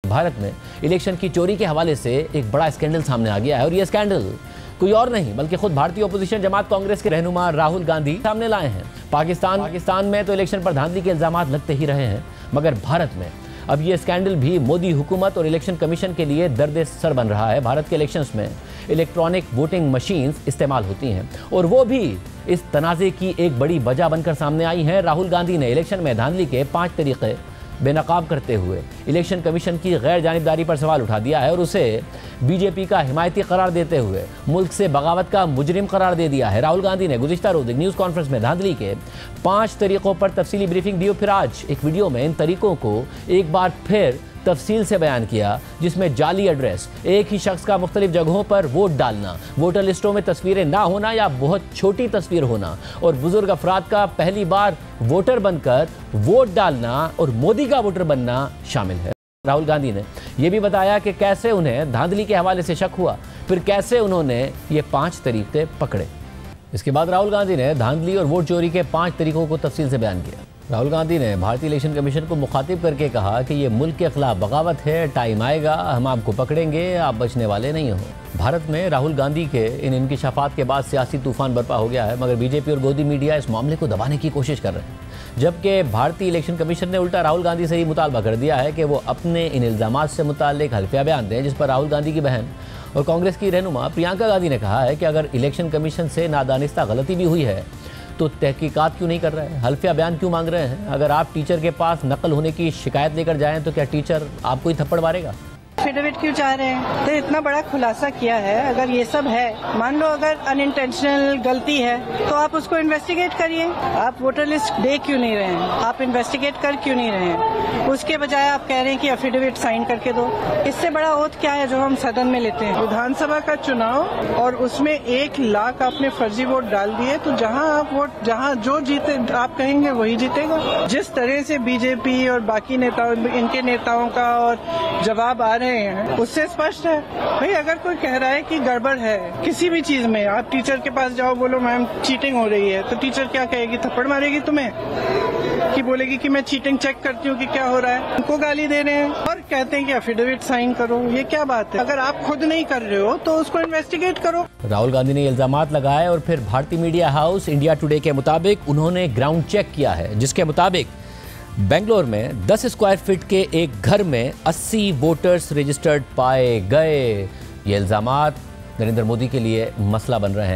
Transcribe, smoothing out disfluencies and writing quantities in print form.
भारत में इलेक्शन की चोरी के हवाले से एक बड़ा स्कैंडल सामने आ गया है और यह स्कैंडल कोई और नहीं बल्कि खुद भारतीय ओपोजिशन जमात कांग्रेस के रहनुमा राहुल गांधी सामने लाए हैं। पाकिस्तान में तो इलेक्शन पर धांधली के इल्जामात लगते ही रहे हैं, मगर भारत में अब ये स्कैंडल भी मोदी हुकूमत और इलेक्शन कमीशन के लिए दर्द सर बन रहा है। भारत के इलेक्शंस में इलेक्ट्रॉनिक वोटिंग मशीन्स इस्तेमाल होती हैं और वो भी इस तनाज़े की एक बड़ी वजह बनकर सामने आई है। राहुल गांधी ने इलेक्शन में धांधली के 5 तरीके बेनकाब करते हुए इलेक्शन कमीशन की गैर जानिबदारी पर सवाल उठा दिया है और उसे बीजेपी का हिमायती करार देते हुए मुल्क से बगावत का मुजरिम करार दे दिया है। राहुल गांधी ने गुज़िश्ता रोज़ न्यूज़ कॉन्फ्रेंस में धांधली के 5 तरीक़ों पर तफसीली ब्रीफिंग दी और फिर आज एक वीडियो में इन तरीक़ों को एक बार फिर तफसील से बयान किया, जिसमें जाली एड्रेस, एक ही शख्स का मुख्तलिफ जगहों पर वोट डालना, वोटर लिस्टों में तस्वीरें ना होना या बहुत छोटी तस्वीर होना और बुजुर्ग अफराद का पहली बार वोटर बनकर वोट डालना और मोदी का वोटर बनना शामिल है। राहुल गांधी ने यह भी बताया कि कैसे उन्हें धांधली के हवाले से शक हुआ, फिर कैसे उन्होंने ये 5 तरीके पकड़े। इसके बाद राहुल गांधी ने धांधली और वोट चोरी के 5 तरीकों को तफसील से बयान किया। राहुल गांधी ने भारतीय इलेक्शन कमीशन को मुखातिब करके कहा कि ये मुल्क के खिलाफ बगावत है, टाइम आएगा, हम आपको पकड़ेंगे, आप बचने वाले नहीं हो। भारत में राहुल गांधी के इन इंकिशाफात के बाद सियासी तूफान बरपा हो गया है, मगर बीजेपी और गोदी मीडिया इस मामले को दबाने की कोशिश कर रहे हैं, जबकि भारतीय इलेक्शन कमीशन ने उल्टा राहुल गांधी से ही मुतालबा कर दिया है कि वो अपने इन इल्ज़ामात से मुताल्लिक हल्फिया बयान दें, जिस पर राहुल गांधी की बहन और कांग्रेस की रहनुमा प्रियंका गांधी ने कहा है कि अगर इलेक्शन कमीशन से नादानिस्ता गलती भी हुई है तो तहकीकात क्यों नहीं कर रहे हैं, हल्फिया बयान क्यों मांग रहे हैं। अगर आप टीचर के पास नकल होने की शिकायत लेकर जाएं तो क्या टीचर आपको ही थप्पड़ मारेगा। एफिडेविट क्यों चाह रहे हैं? तो इतना बड़ा खुलासा किया है, अगर ये सब है, मान लो अगर अनइंटेंशनल गलती है तो आप उसको इन्वेस्टिगेट करिए। आप वोटर लिस्ट दे क्यों नहीं रहे हैं, आप इन्वेस्टिगेट कर क्यों नहीं रहे हैं? उसके बजाय आप कह रहे हैं कि एफिडेविट साइन करके दो। इससे बड़ा ओथ क्या है जो हम सदन में लेते हैं? विधानसभा का चुनाव और उसमें 1 लाख आपने फर्जी वोट डाल दिए, तो जहां जो जीते आप कहेंगे वही जीतेगा। जिस तरह से बीजेपी और बाकी नेताओं, इनके नेताओं का और जवाब आ रहे हैं उससे स्पष्ट है भाई, अगर कोई कह रहा है कि गड़बड़ है किसी भी चीज में, आप टीचर के पास जाओ, बोलो मैम चीटिंग हो रही है, तो टीचर क्या कहेगी? थप्पड़ मारेगी तुम्हें कि बोलेगी कि मैं चीटिंग चेक करती हूँ कि क्या हो रहा है। उनको गाली दे रहे हैं और कहते हैं कि एफिडेविट साइन करो। ये क्या बात है? अगर आप खुद नहीं कर रहे हो तो उसको इन्वेस्टिगेट करो। राहुल गांधी ने इल्जामात लगाए और फिर भारतीय मीडिया हाउस इंडिया टुडे के मुताबिक उन्होंने ग्राउंड चेक किया है, जिसके मुताबिक बेंगलोर में 10 स्क्वायर फीट के एक घर में 80 वोटर्स रजिस्टर्ड पाए गए। ये इल्जामात नरेंद्र मोदी के लिए मसला बन रहे हैं।